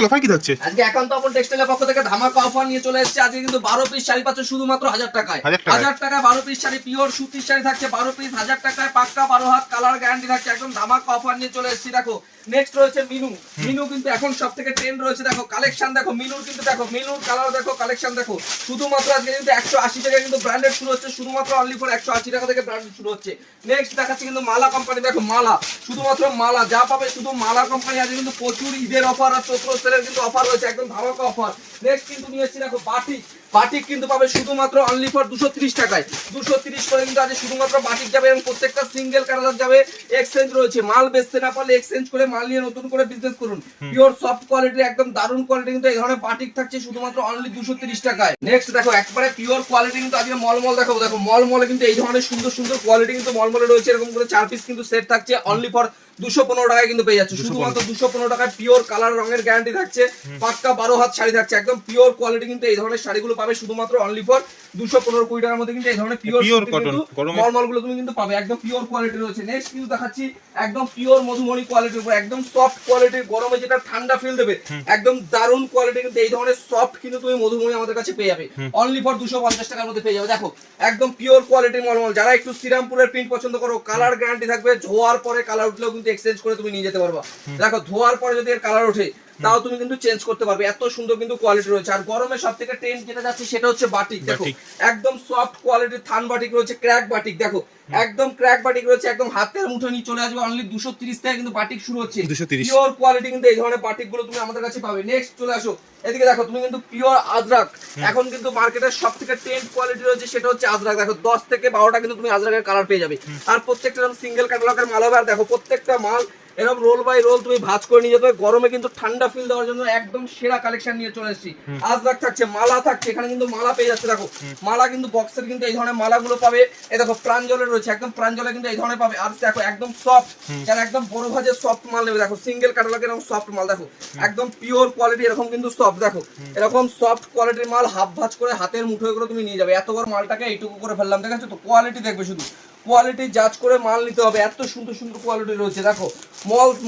Offer কি থাকছে আজকে একান্ত আপন টেক্সটাইলের পক্ষ থেকে ধামাকা অফার নিয়ে চলে এসেছে। আজকে কিন্তু 12 পিস শাড়ি পাচ্ছ শুধুমাত্র 1000 টাকায়। 1000 টাকায় 12 পিস শাড়ি, পিওর সুতির শাড়ি থাকছে 12 পিস 1000 টাকায়, পাক্কা 12 হাত কালার গ্যারান্টি থাকছে। একদম ধামাকা অফার নিয়ে চলে এসেছি। দেখো নেক্সট রয়েছে মিনু। মিনু কিন্তু এখন সবথেকে ট্রেন্ড রয়েছে। দেখো কালেকশন দেখো মিনুর, কিন্তু দেখো মিনুর কালার দেখো, কালেকশন দেখো। শুধুমাত্র আজকে কিন্তু 180 টাকা কিন্তু ব্র্যান্ডেড শুরু হচ্ছে, শুধুমাত্র অনলি ফর 180 টাকা থেকে ব্র্যান্ডেড শুরু হচ্ছে। নেক্সট দেখাচ্ছি কিন্তু মালা কোম্পানি। দেখো মালা, শুধুমাত্র মালা যা পাবে শুধু মালা কোম্পানি। আজকে কিন্তু প্রচুর ঈদের অফার আর চৈত্র সেলের কিন্তু অফার রয়েছে, একদম ধামাকা অফার। নেক্সট কিন্তু নিয়ে এসেছি দেখো বাটিক। বাটিক কিন্তু পাবে শুধুমাত্র অনলি ফর 230 টাকায়। 230 করে কিন্তু আজকে শুধুমাত্র বাটিক যাবে এবং প্রত্যেকটা সিঙ্গেল কালার যাবে। এক্সচেঞ্জ রয়েছে, মাল বেচতে না পারলে এক্সচেঞ্জ করে মাল নিয়ে নতুন করে বিজনেস করুন। পিওর সফট কোয়ালিটি, একদম দারুণ কোয়ালিটি কিন্তু এই ধরনের বাটিক থাকছে শুধুমাত্র অনলি 230 টাকায়। নেক্সট দেখো একবারে পিওর কোয়ালিটি কিন্তু আজকে মলমল দেখাবো। দেখো মলমলে কিন্তু এই ধরনের সুন্দর সুন্দর কোয়ালিটি কিন্তু মলমলে রয়েছে। এরকম করে 4 পিস কিন্তু সেট থাকছে অনলি ফর 215 টাকায় কিন্তু পেয়ে যাচ্ছে। শুধুমাত্র 215 টাকায় পিওর কালার রঙের গ্যারান্টি থাকছে, পাক্কা 12 হাত শাড়ি থাকছে। একদম পিওর কোয়ালিটি কিন্তু এই ধরনের শাড়িগুলো পাবে শুধুমাত্র অনলি ফর 215-20 টাকার মধ্যে কিন্তু এই ধরনের পিওর কটন নরমাল গুলো তুমি কিন্তু পাবে, একদম পিওর কোয়ালিটি রয়েছে। নেক্সট কিন্তু দেখাচ্ছি একদম পিওর মধুমণি কোয়ালিটির উপর, একদম সফট কোয়ালিটি, গরমে যেটা ঠান্ডা ফিল দেবে, একদম দারুণ কোয়ালিটি কিন্তু এই ধরনের সফট কিন্তু তুমি মধুমণি আমাদের কাছে পেয়ে যাবে অনলি ফর 250 টাকার মধ্যে পেয়ে যাবে। দেখো একদম পিওর কোয়ালিটি মলমল। যারা একটু শ্রীরামপুরের প্রিন্ট পছন্দ করো, কালার গ্যারান্টি থাকবে, ধোয়ার পরে কালার উঠলেও কিন্তু এক্সচেঞ্জ করে তুমি নিয়ে যেতে পারবা। দেখো ধোয়ার পরে যদি এর কালার ওঠে তাও তুমি কিন্তু চেঞ্জ করতে পারবে, এত সুন্দর কিন্তু কোয়ালিটি রয়েছে। আর গরমে সবথেকে ট্রেন্ড যেটা যাচ্ছে সেটা হচ্ছে বাটিক। দেখো একদম সফট কোয়ালিটির থান বাটিক রয়েছে, ক্র্যাক বাটিক। দেখো একদম ক্র্যাক বাটিক রয়েছে, একদম হাতের মুঠো নিয়ে চলে আসবে। অনলি 230 টাকা কিন্তু বাটিক শুরু হচ্ছে। পিওর কোয়ালিটি কিন্তু এই ধরনের বাটিক গুলো তুমি আমাদের কাছে পাবে। নেক্সট চলে আসো এদিকে। দেখো তুমি কিন্তু পিওর আজরাক, এখন কিন্তু মার্কেটের সবথেকে ট্রেন্ড কোয়ালিটি রয়েছে সেটা হচ্ছে আজরাক। দেখো 10 থেকে 12টা কিন্তু তুমি আজরাকের কালার পেয়ে যাবে। আর প্রত্যেকটা সিঙ্গেল ক্যাটালগের মাল হবে। আর দেখো প্রত্যেকটা মাল এরকম রোল বাই রোল তুমি ভাঁজ করে নিয়ে যেতে হবে। গরমে কিন্তু ঠান্ডা ফিল দেওয়ার জন্য একদম সেরা কালেকশন নিয়ে চলে এসেছি। আজরাক থাকছে, মালা থাকছে, এখানে কিন্তু মালা পেয়ে যাচ্ছে। দেখো মালা কিন্তু বক্সের কিন্তু এই ধরনের মালাগুলো পাবে। এই দেখো প্রাঞ্জলের রয়েছে, একদম প্রাঞ্জলে কিন্তু এই ধরনের পাবে। আর দেখো একদম সফট, যারা একদম বড় ভাজের সফট মাল নেবে, দেখো সিঙ্গেল ক্যাটালগের এরকম সফট মাল। দেখো একদম পিওর কোয়ালিটি, এরকম কিন্তু সফট। দেখো এরকম সফট কোয়ালিটির মাল হাফ ভাজ করে হাতের মুঠোয় করে তুমি নিয়ে যাবে। এত বড় মালটাকে এইটুকু করে ফেললাম, দেখেছো তো? কোয়ালিটি দেখবে, শুধু কোয়ালিটি জাজ করে মাল নিতে হবে, এত সুন্দর সুন্দর কোয়ালিটি রয়েছে। দেখো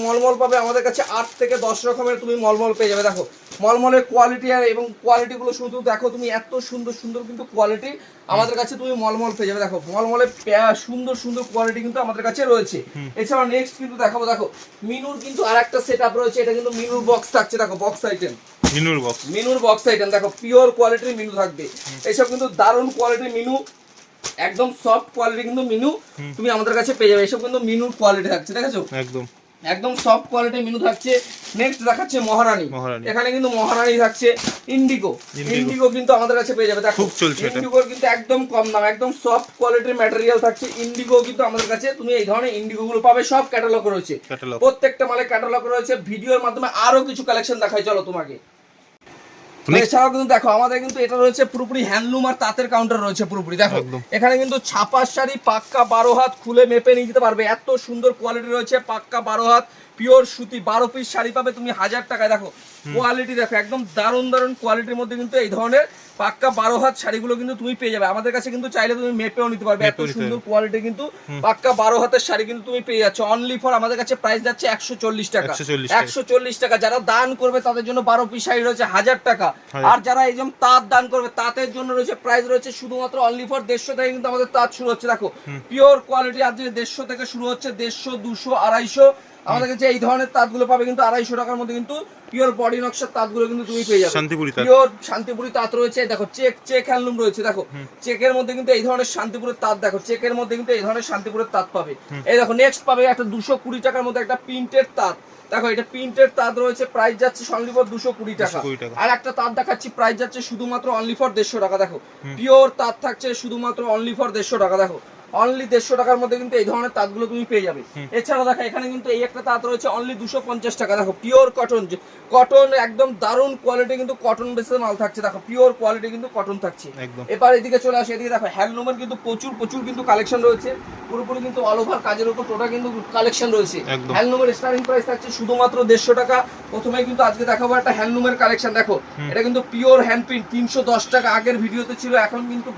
মলমল পাবে আমাদের কাছে 8 থেকে 10 রকমের তুমি মলমল পেয়ে যাবে। দেখো মলমলের কোয়ালিটি আর এবং কোয়ালিটিগুলো শুধু দেখো তুমি, এত সুন্দর সুন্দর কিন্তু কোয়ালিটি আমাদের কাছে তুমি মলমল পেয়ে যাবে। দেখো মলমলের সুন্দর সুন্দর কোয়ালিটি কিন্তু আমাদের কাছে রয়েছে। এছাড়া নেক্সট কিন্তু দেখাবো, দেখো মিনুর কিন্তু আরেকটা সেটআপ রয়েছে। এটা কিন্তু মিনুর বক্স থাকছে। দেখো বক্স আইটেম, মিনুর বক্স আইটেম। দেখো পিওর কোয়ালিটির মিনু থাকবে। এইসব কিন্তু দারুণ কোয়ালিটির মিনু, একদম সফট কোয়ালিটি কিন্তু মিনু তুমি আমাদের কাছে পেয়ে যাবে। এসব কিন্তু মিনুর কোয়ালিটি থাকছে, দেখেছো? একদম সফট কোয়ালিটির মিনু থাকছে। নেক্সট দেখাচ্ছে মহারানী। এখানে কিন্তু মহারানী থাকছে। ইন্ডিগো কিন্তু আমাদের কাছে পেয়ে যাবে। দেখো ইন্ডিগোর কিন্তু একদম কম দাম, একদম সফট কোয়ালিটির ম্যাটেরিয়াল থাকছে। ইন্ডিগো কিন্তু আমাদের কাছে তুমি এই ধরনের ইন্ডিগো গুলো পাবে। সব ক্যাটালগ রয়েছে, প্রত্যেকটা মালে ক্যাটালগ রয়েছে। ভিডিওর মাধ্যমে আরো কিছু কালেকশন দেখাই, চলো তোমাকে। এছাড়াও কিন্তু দেখো আমাদের কিন্তু এটা রয়েছে পুরোপুরি হ্যান্ডলুম আর তাঁতের কাউন্টার রয়েছে পুরোপুরি। দেখো এখানে কিন্তু ছাপার শাড়ি পাক্কা 12 হাত খুলে মেপে নিয়ে যেতে পারবে, এত সুন্দর কোয়ালিটি রয়েছে। পাক্কা 12 হাত পিওর সুতি 12 পিস শাড়ি পাবে তুমি 1000 টাকায়। দেখো কোয়ালিটি দেখো, একদম দারুণ দারুণ কোয়ালিটির মধ্যে কিন্তু এই ধরনের পাক্কা 12 হাত শাড়িগুলো কিন্তু তুমি পেয়ে যাবে আমাদের কাছে। কিন্তু চাইলে তুমি মেপেও নিতে পারবে, এত সুন্দর কোয়ালিটি কিন্তু পাক্কা 12 হাতের শাড়ি কিন্তু তুমি পেয়ে যাচ্ছ অনলি ফর আমাদের কাছে। প্রাইস যাচ্ছে 140 টাকা। 140 টাকা। যারা দান করবে তাদের জন্য 12 পিস শাড়ি রয়েছে 1000 টাকা। আর যারা এই যেমন তাঁত দান করবে তাঁতের জন্য রয়েছে প্রাইস রয়েছে শুধুমাত্র অনলি ফর 150 থেকে কিন্তু আমাদের তাঁত শুরু হচ্ছে। দেখো পিওর কোয়ালিটি আজকে 150 থেকে শুরু হচ্ছে, 150, 200, 250 আমাদের কাছে এই ধরনের তাঁতগুলো পাবে কিন্তু 250 টাকার মধ্যে। কিন্তু পিওর বডি নকশার তাঁতগুলো কিন্তু তুমি পেয়ে যাবে। পিওর শান্তিপুরি তাঁত রয়েছে। দেখো চেক হ্যান্ডলুম রয়েছে। দেখো চেকের মধ্যে কিন্তু এই ধরনের শান্তিপুরের তাঁত, দেখো চেকের মধ্যে কিন্তু এই ধরনের শান্তিপুরের তাঁত পাবে। এই দেখো নেক্সট পাবে একটা 220 টাকার মধ্যে একটা প্রিন্টেড তাঁত। দেখো এটা প্রিন্টেড তাঁত রয়েছে, প্রাইস যাচ্ছে অনলি ফর 220 টাকা। আর একটা তাঁত দেখাচ্ছি, প্রাইস যাচ্ছে শুধুমাত্র অনলি ফর 150 টাকা। দেখো পিওর তাঁত থাকছে শুধুমাত্র অনলি ফর 150 টাকা। দেখো অনলি 150 টাকার মধ্যে কিন্তু এই ধরনের তাঁতগুলো তুমি পেয়ে যাবে। এছাড়া দেখো এখানে কিন্তু এই একটা তাঁত রয়েছে অনলি 250 টাকা। দেখো পিওর কটন একদম দারুণ কোয়ালিটি কিন্তু কটন বেসের মাল থাকছে। দেখো পিওর কোয়ালিটি কিন্তু কটন থাকছে। এবার এদিকে চলে আসে, এদিকে দেখো হ্যান্ডলুমের কিন্তু প্রচুর কিন্তু কালেকশন রয়েছে। পুরোপুরি কিন্তু অল ওভার কাজের উপর টোটাল কিন্তু কালেকশন রয়েছে। হ্যান্ডলুমের স্টার্টিং প্রাইস থাকছে শুধুমাত্র 150 টাকা। প্রথমে কিন্তু আজকে দেখাবো একটা হ্যান্ডলুমের কালেকশন। দেখো এটা কিন্তু পিওর হ্যান্ড প্রিন্ট 310 টাকা। আগের ভিডিওতে ছিল, এখন কিন্তু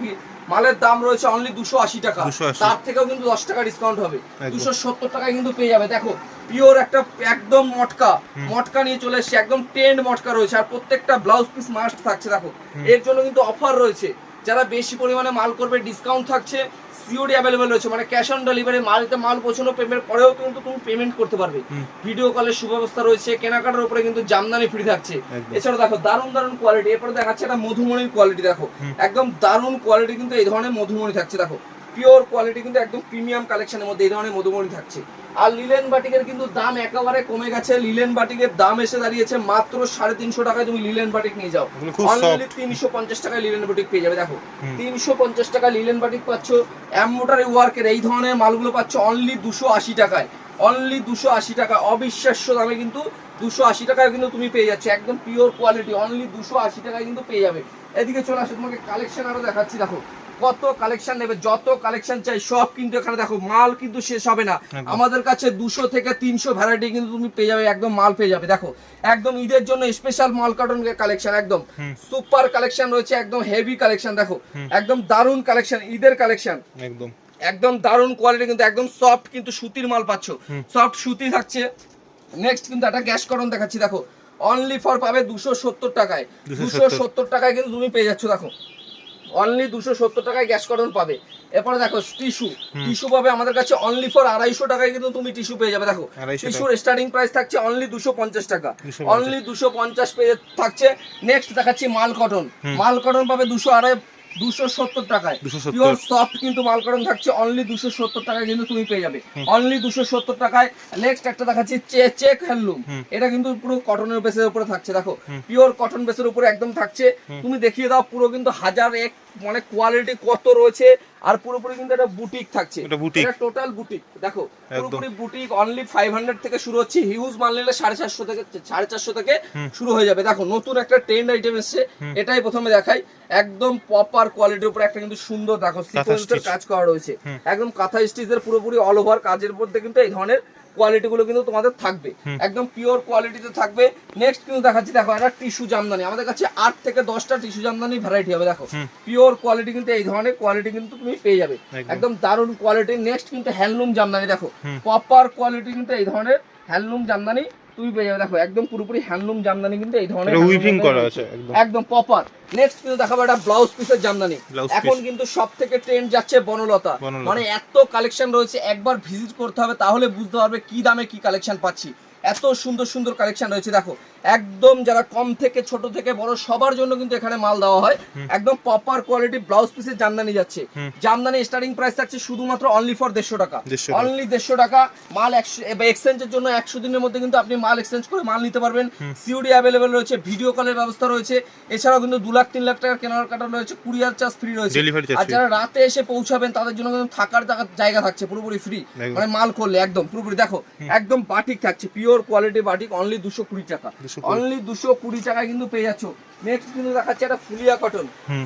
মালের দাম রয়েছে অনলি 280 টাকা, তার থেকেও কিন্তু 10 টাকা ডিসকাউন্ট হবে, 270 টাকায় কিন্তু পেয়ে যাবে। দেখো পিওর একটা একদম মটকা নিয়ে চলে এসেছে, একদম ট্রেন্ড মটকা রয়েছে, আর প্রত্যেকটা ব্লাউজ পিস মাস্ট থাকছে। দেখো এর জন্য কিন্তু অফার রয়েছে, যারা বেশি পরিমাণে মাল করবে ডিসকাউন্ট থাকছে, সিওডি অ্যাভেলেবেল রয়েছে, মানে ক্যাশ অন ডেলিভারি, মাল পৌঁছানো পেমেন্ট পরেও কিন্তু তুমি পেমেন্ট করতে পারবে। ভিডিও কলের সুব্যবস্থা রয়েছে, কেনাকাটার উপরে কিন্তু জামদানি ফ্রি থাকছে। এছাড়াও দেখো দারুণ কোয়ালিটি, এরপরে দেখাচ্ছে একটা মধুমণির কোয়ালিটি। দেখো একদম দারুণ কোয়ালিটি কিন্তু এই ধরনের মধুমণি থাকছে। দেখো পিওর কোয়ালিটি কিন্তু একদম প্রিমিয়াম কালেকশনের মধ্যে এই ধরনের মধুমণি থাকছে। আর লিলেন বাটিকের কিন্তু দাম একেবারে কমে গেছে, লিলেন বাটিকের দাম এসে দাঁড়িয়েছে মাত্র 350 টাকায়। তুমি লিলেন বাটিক নিয়ে যাও, অনলি 350 টাকায় লিলেন বাটিক পেয়ে যাবে। দেখো 350 টাকা লিলেন বাটিক পাচ্ছ, এমব্রয়ডারি ওয়ার্কের এই ধরনের মালগুলো পাচ্ছ অনলি 280 টাকায়, অনলি 280 টাকা, অবিশ্বাস্য দামে কিন্তু 280 টাকায় কিন্তু তুমি পেয়ে যাচ্ছে, একদম পিওর কোয়ালিটি, অনলি 280 টাকায় কিন্তু পেয়ে যাবে। এদিকে চলে আসো, তোমাকে কালেকশন আরো দেখাচ্ছি। দেখো কত কালেকশন নেবে, যত কালেকশন চাই সব কিন্তু এখানে। দেখো মাল কিন্তু শেষ হবে না, আমাদের কাছে 200 থেকে 300 ভ্যারাইটি কিন্তু তুমি পেয়ে যাবে, একদম মাল পেয়ে যাবে। দেখো একদম ঈদের জন্য স্পেশাল মাল কার্টন কালেকশন, একদম সুপার কালেকশন রয়েছে, একদম হেভি কালেকশন। দেখো একদম দারুণ কালেকশন, ঈদের কালেকশন, একদম দারুণ কোয়ালিটি, কিন্তু একদম সফট কিন্তু সুতির মাল পাচ্ছ, সফট সুতি থাকছে। নেক্সট কিন্তু একটা গ্যাস কটন দেখাচ্ছি। দেখো অনলি ফর পাবে 270 টাকায়, 270 টাকায় কিন্তু তুমি পেয়ে যাচ্ছ। দেখো অনলি 270 টাকায় গ্যাস কটন পাবে। এরপরে দেখো টিস্যু পাবে আমাদের কাছে অনলি ফর 250 টাকায় কিন্তু তুমি টিস্যু পেয়ে যাবে। দেখো টিস্যুর স্টার্টিং প্রাইস থাকছে অনলি 250 টাকা, অনলি 250 পেয়ে থাকছে। নেক্সট দেখাচ্ছি মাল কটন পাবে 270 টাকায়, পিওর সফট কিন্তু মাল কটন থাকছে অনলি 270 টাকায় কিন্তু তুমি পেয়ে যাবে, অনলি 270 টাকায়। নেক্সট একটা দেখাচ্ছি চেক হ্যান্ডলুম, এটা কিন্তু পুরো কটনের বেসের উপরে থাকছে। দেখো পিওর কটন বেসের উপরে একদম থাকছে, তুমি দেখিয়ে দাও পুরো কিন্তু 1001 মানে কোয়ালিটি কত রয়েছে, আর পুরোপুরি কিন্তু এটা বুটিক থাকছে, এটা টোটাল বুটিক। দেখো পুরোপুরি বুটিক, অনলি 500 থেকে শুরু হচ্ছে, হিউজ মাল নিলে 450 থেকে শুরু হয়ে যাবে। দেখো নতুন একটা ট্রেন্ড আইটেম এসেছে, এটাই প্রথমে দেখাই। একদম প্রপার কোয়ালিটির উপরে একটা কিন্তু সুন্দর দেখো সিকোয়েন্সের কাজ করা রয়েছে, একদম কাঁথা স্টিচের পুরোপুরি অল ওভার কাজের মধ্যে কিন্তু এই ধরনের কোয়ালিটি গুলো কিন্তু তোমাদের থাকবে, একদম পিওর কোয়ালিটিতে থাকবে। নেক্সট কিন্তু দেখাচ্ছি, দেখো একটা টিস্যু জামদানি, আমাদের কাছে 8 থেকে 10টা টিস্যু জামদানি ভ্যারাইটি হবে। দেখো পিওর কোয়ালিটি কিন্তু এই ধরনের কোয়ালিটি কিন্তু তুমি পেয়ে যাবে, একদম দারুণ কোয়ালিটি। নেক্সট কিন্তু হ্যান্ডলুম জামদানি, দেখো প্রপার কোয়ালিটি কিন্তু এই ধরনের হ্যান্ডলুম জামদানি তুমি পেয়ে যাবে। দেখো একদম পুরোপুরি হ্যান্ডলুম জামদানি কিন্তু এই ধরনের উইভিং করা আছে, একদম প্রপার। নেক্সট কিন্তু দেখাবো একটা ব্লাউজ পিসের জামদানি, এখন কিন্তু সবথেকে ট্রেন্ড যাচ্ছে বনলতা, মানে এত কালেকশন রয়েছে, একবার ভিজিট করতে হবে তাহলে বুঝতে পারবে কি দামে কি কালেকশন পাচ্ছি। এত সুন্দর সুন্দর কালেকশন রয়েছে। দেখো একদম যারা কম থেকে ছোট থেকে বড় সবার জন্য কিন্তু এখানে মাল দেওয়া হয়, একদম প্রপার কোয়ালিটি ব্লাউজ পিসের জামদানি যাচ্ছে। জামদানি স্টার্টিং প্রাইস থাকছে শুধুমাত্র অনলি ফর 150 টাকা, অনলি 150 টাকা। মাল এক্সচেঞ্জের জন্য 100 দিনের মধ্যে কিন্তু আপনি মাল এক্সচেঞ্জ করে মাল নিতে পারবেন, সিওডি অ্যাভেলেবেল রয়েছে, ভিডিও কলের ব্যবস্থা রয়েছে। এছাড়াও কিন্তু 2 লাখ 3 লাখ টাকার কেনাকাটা রয়েছে, কুরিয়ার চার্জ ফ্রি রয়েছে। আর যারা রাতে এসে পৌঁছাবেন তাদের জন্য কিন্তু থাকার জায়গা থাকছে পুরোপুরি ফ্রি, মানে মাল করলে একদম পুরোপুরি। দেখো একদম বাটিক থাকছে, পিওর কোয়ালিটি বাটিক, অনলি 220 টাকা, অনলি 220 টাকায় কিন্তু পেয়ে যাচ্ছ। নেক্সট কিন্তু দেখাচ্ছে একটা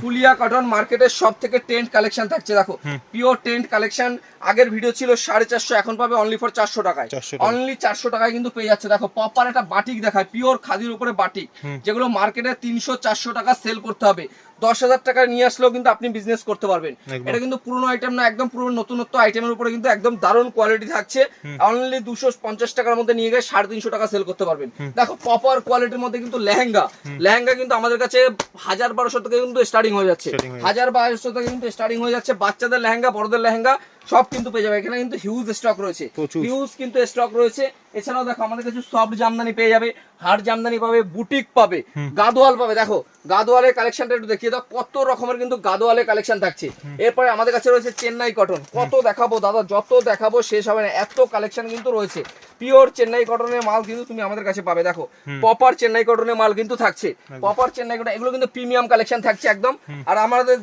ফুলিয়া কটন মার্কেটের সব থেকে ট্রেন্ড কালেকশন থাকছে। দেখো পিওর ট্রেন্ড কালেকশন, আগের ভিডিও ছিল 450, এখন পাবে অনলি ফর 400 টাকায়, অনলি 400 টাকায় কিন্তু পেয়ে যাচ্ছে। দেখো প্রপার একটা বাটিক দেখায়, পিওর খাদির উপরে বাটিক, যেগুলো মার্কেটে 300-400 টাকা সেল করতে হবে, 10,000 টাকা নিয়ে আসলেও কিন্তু আপনি বিজনেস করতে পারবেন। এটা কিন্তু পুরনো আইটেম না, একদম পুরো নতুনত্ব আইটেমের উপরে কিন্তু একদম দারুণ কোয়ালিটি থাকছে, অনলি 250 টাকার মধ্যে নিয়ে গিয়ে 350 টাকা সেল করতে পারবেন। দেখো প্রপার কোয়ালিটির মধ্যে কিন্তু লেহেঙ্গা কিন্তু আমাদের কাছে 1000-1200 থেকে কিন্তু স্টার্টিং হয়ে যাচ্ছে, 1000-1200 থেকে কিন্তু স্টার্টিং হয়ে যাচ্ছে। বাচ্চাদের লেহেঙ্গা, বড়দের লেহেঙ্গা সব কিন্তু পেয়ে যাবে, এখানে কিন্তু হিউজ স্টক রয়েছে, হিউজ কিন্তু স্টক রয়েছে। এছাড়াও দেখো আমাদের কাছে সফট জামদানি পেয়ে যাবে, হার্ড জামদানি পাবে, বুটিক পাবে, গাদোয়াল পাবে। দেখো গাদোয়ালের কালেকশনটা একটু দেখিয়ে দাও, কত রকমের কিন্তু গাদোয়ালের কালেকশন থাকছে। এরপরে আমাদের কাছে রয়েছে চেন্নাই কটন, কত দেখাবো দাদা, যত দেখাবো শেষ হবে না, এত কালেকশন কিন্তু রয়েছে। পিওর চেন্নাই কটনের মাল কিন্তু তুমি আমাদের কাছে পাবে। দেখো প্রপার চেন্নাই কটনের মাল কিন্তু থাকছে, প্রপার চেন্নাই কটন, এগুলো কিন্তু প্রিমিয়াম কালেকশন থাকছে একদম। আর আমাদের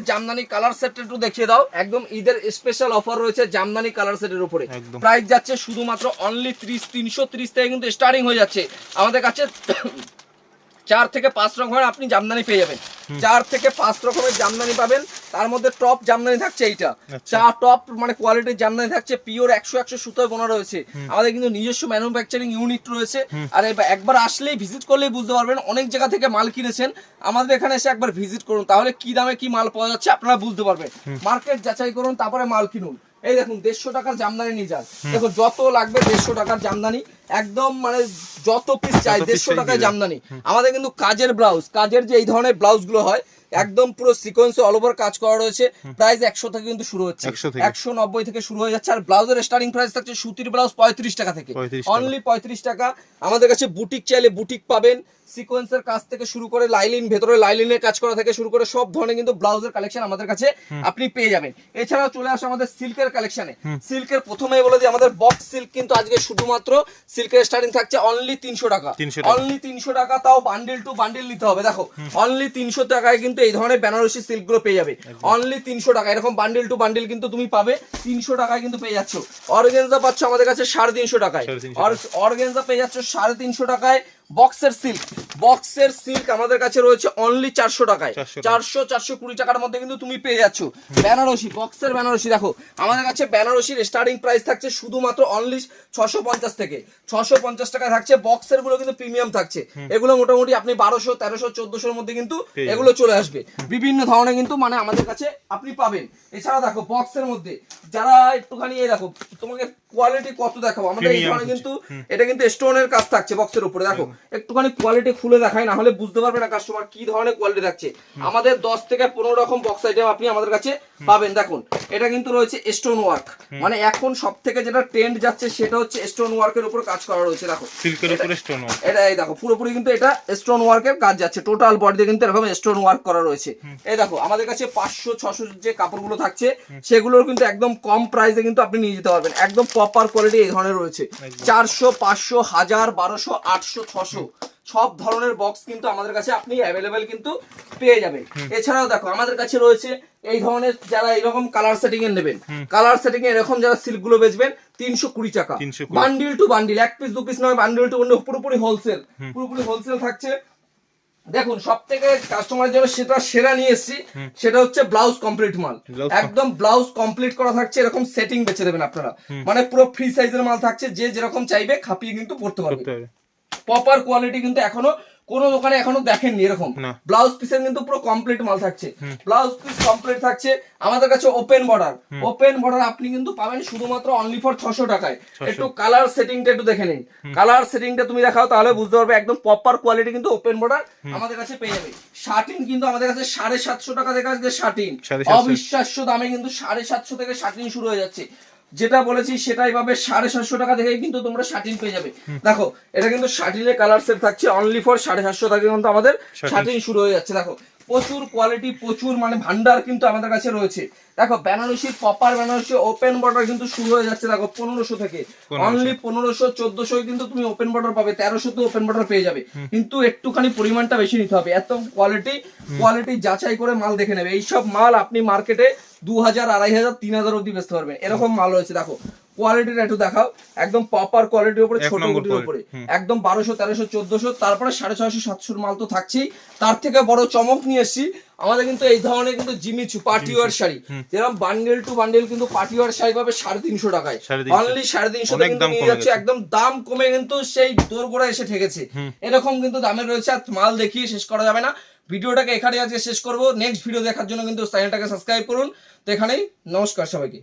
জামদানি কালার সেট একটু দেখিয়ে দাও, একদম ঈদের স্পেশাল অফার রয়েছে জামদানি কালার সেটের উপরে, প্রাইস যাচ্ছে শুধুমাত্র অনলি 330 থেকে কিন্তু স্টার্টিং হয়ে যাচ্ছে। আমাদের কাছে 4 থেকে 5 রকমের আপনি জামদানি পেয়ে যাবেন। 4 থেকে 5 রকমের জামদানি পাবেন। তার মধ্যে টপ জামদানি থাকছে এইটা, টপ মানে কোয়ালিটির জামদানি থাকছে, পিওর 100 সুতোয় বোনা রয়েছে। আমাদের কিন্তু নিজস্ব ম্যানুফ্যাকচারিং ইউনিট রয়েছে। আর একবার আসলেই ভিজিট করলেই বুঝতে পারবেন, অনেক জায়গা থেকে মাল কিনেছেন, আমাদের এখানে এসে একবার ভিজিট করুন, তাহলে কি দামে কি মাল পাওয়া যাচ্ছে আপনারা বুঝতে পারবেন। মার্কেট যাচাই করুন, তারপরে মাল কিনুন। এই দেখুন 150 টাকার জামদানি নিয়ে যান, দেখো যত লাগবে 150 টাকার জামদানি, একদম মানে যত পিস চাই 150 টাকায় জামদানি। আমাদের কিন্তু কাজের ব্লাউজ, কাজের যে এই ধরনের ব্লাউজ গুলো হয় একদম পুরো সিকোয়েন্সে অল ওভার কাজ করা রয়েছে। প্রাইস 100 থেকে কিন্তু শুরু হচ্ছে, 190 থেকে শুরু হয়ে যাচ্ছে। আর ব্লাউজের স্টার্টিং প্রাইস থাকছে সুতির ব্লাউজ 35 টাকা থেকে, অনলি 35 টাকা। আমাদের কাছে বুটিক চাইলে বুটিক পাবেন, সিকোয়েন্সের কাজ থেকে শুরু করে লাইলিন, ভেতরে লাইলিনের কাজ করা থেকে শুরু করে সব ধরনের কিন্তু ব্লাউজের কালেকশন আমাদের কাছে আপনি পেয়ে যাবেন। এছাড়াও চলে আসে আমাদের সিল্কের কালেকশনে। সিল্কের প্রথমেই বলে দিই, আমাদের বক্স সিল্ক কিন্তু আজকে শুধুমাত্র সিল্কের স্টার্টিং থাকছে অনলি 300 টাকা, অনলি 300 টাকা, তাও বান্ডিল টু বান্ডিল নিতে হবে। দেখো অনলি 300 টাকায় কিন্তু এই ধরনের বেনারসি সিল্ক গুলো পেয়ে যাবে, অনলি 300 টাকা। এরকম বান্ডিল টু বান্ডিল কিন্তু তুমি পাবে 300 টাকায় কিন্তু পেয়ে যাচ্ছ। অর্গানজা পাচ্ছ আমাদের কাছে 350 টাকায়, অর্গানজা পেয়ে যাচ্ছ 350 টাকায়। বক্সের সিল্ক, বক্সের সিল্ক আমাদের কাছে রয়েছে অনলি 400 টাকায়, 420 টাকার মধ্যে কিন্তু তুমি পেয়ে যাচ্ছ। বেনারসি, বক্সের বেনারসি দেখো আমাদের কাছে বেনারসির স্টার্টিং প্রাইস থাকছে শুধুমাত্র অনলি 650 থেকে, 650 টাকা থাকছে। বক্সের গুলো কিন্তু প্রিমিয়াম থাকছে, এগুলো মোটামুটি আপনি 1200, 1300, 1400 মধ্যে কিন্তু এগুলো চলে আসবে। বিভিন্ন ধরনের কিন্তু মানে আমাদের কাছে আপনি পাবেন। এছাড়া দেখো বক্সের মধ্যে যারা একটুখানি, এই দেখো তোমাকে কোয়ালিটি কত দেখাবো আমাদের এই ধরনের কিন্তু, এটা কিন্তু স্টোনের কাজ থাকছে বক্সের উপরে। দেখো একটুখানি কোয়ালিটি খুলে দেখাই, না হলে বুঝতে পারবে না কাস্টমার কি ধরনের কোয়ালিটি থাকছে। আমাদের 10 থেকে 15 রকম বক্স আইটেম আপনি আমাদের কাছে পাবেন। দেখুন এটা কিন্তু রয়েছে স্টোন ওয়ার্ক, মানে এখন সব থেকে যেটা ট্রেন্ড যাচ্ছে সেটা হচ্ছে স্টোন ওয়ার্কের উপর কাজ করা রয়েছে। দেখো সিল্কের উপরে স্টোন ওয়ার্ক, এটা এই দেখো পুরোপুরি কিন্তু এটা স্টোন ওয়ার্কের কাজ যাচ্ছে, টোটাল বডিতে কিন্তু এরকম স্টোন ওয়ার্ক করা রয়েছে। এই দেখো আমাদের কাছে 500, 600 যে কাপড়গুলো থাকছে সেগুলোর কিন্তু একদম কম প্রাইসে কিন্তু আপনি নিয়ে যেতে পারবেন, একদম প্রপার কোয়ালিটি এই ধরনের রয়েছে। 400, 500, 1000, 1200, 800, 600 সব ধরনের বক্স কিন্তু আমাদের কাছে আপনি অ্যাভেলেবেল কিন্তু পেয়ে যাবেন। এছাড়াও দেখো আমাদের কাছে রয়েছে এই ধরনের, যারা এরকম কালার সেটিং এর নেবেন, কালার সেটিং এ এরকম যারা সিল্ক গুলো বেচবেন 320 টাকা, বান্ডিল টু বান্ডিল, এক পিস দু পিস নয়, বান্ডিল টু বান্ডিল, পুরোপুরি হোলসেল, পুরোপুরি হোলসেল থাকছে। দেখুন সব থেকে কাস্টমারের জন্য সেটা সেরা নিয়ে এসেছি, সেটা হচ্ছে ব্লাউজ কমপ্লিট মাল, একদম ব্লাউজ কমপ্লিট করা থাকছে, এরকম সেটিং বেচে দেবেন আপনারা, মানে পুরো ফ্রি সাইজের মাল থাকছে, যে যেরকম চাইবে খাপিয়ে কিন্তু পড়তে পারবে। প্রপার কোয়ালিটি কিন্তু এখনো কোনো দোকানে এখনো দেখেননি এরকম। ব্লাউজ পিসের কিন্তু পুরো কমপ্লিট মাল থাকছে, ব্লাউজ পিস কমপ্লিট থাকছে। আমাদের কাছে ওপেন বর্ডার, ওপেন বর্ডার আপনি কিন্তু পাবেন শুধুমাত্র অনলি ফর 600 টাকায়। একটু কালার সেটিংটা একটু দেখে নিন, কালার সেটিংটা তুমি দেখাও তাহলে বুঝতে পারবে, একদম প্রপার কোয়ালিটি কিন্তু ওপেন বর্ডার আমাদের কাছে পেয়ে যাবে। শার্টিন কিন্তু আমাদের কাছে 750 টাকা থেকে আজকে শার্টিন, অবিশ্বাস্য দামে কিন্তু 750 থেকে শার্টিন শুরু হয়ে যাচ্ছে। যেটা বলেছি সেটাই পাবে, 750 টাকা থেকে কিন্তু তোমরা শার্টিন পেয়ে যাবে। দেখো এটা কিন্তু শার্টিনের কালার সেট থাকছে অনলি ফর 750 টাকা কিন্তু আমাদের শার্টিন শুরু হয়ে যাচ্ছে। দেখো প্রচুর কোয়ালিটি, প্রচুর মানে ভান্ডার কিন্তু আমাদের কাছে রয়েছে। দেখো Banarasi, proper Banarasi open border কিন্তু শুরু হয়ে যাচ্ছে। দেখো 1500 থেকে, অনলি 1500, 1400 কিন্তু তুমি ওপেন বর্ডার পাবে, 1300 তে ওপেন বর্ডার পেয়ে যাবে, কিন্তু একটুখানি পরিমাণটা বেশি নিতে হবে। এত কোয়ালিটি যাচাই করে মাল দেখে নেবে। এইসব মাল আপনি মার্কেটে 2000, 2500, 3000 অবধি বেচতে পারবেন, এরকম মাল রয়েছে। দেখো কোয়ালিটিটা একটু দেখাও, একদম প্রপার কোয়ালিটির উপরে, ছোট গুটির উপরে, একদম 1200, 1300, 1400, তারপরে 650, 700 মাল তো থাকছেই। তার থেকে বড় চমক নিয়ে এসেছি, আমাদের কিন্তু এই ধরনের কিন্তু জিমিচু পার্টিওয়ার শাড়ি, যেরকম বান্ডেল টু বান্ডেল কিন্তু পার্টিওয়ার শাড়ি পাবে 350 টাকায়, অনলি 350 টাকা কিন্তু নিয়ে যাচ্ছে। একদম দাম কমে কিন্তু সেই দোরগোড়া এসে ঠেকেছে, এরকম কিন্তু দামের রয়েছে। আর মাল দেখিয়ে শেষ করা যাবে না। ভিডিওটাকে এখানে আজকে শেষ করবো, নেক্সট ভিডিও দেখার জন্য কিন্তু চ্যানেলটাকে সাবস্ক্রাইব করুন। তো এখানেই নমস্কার সবাইকে।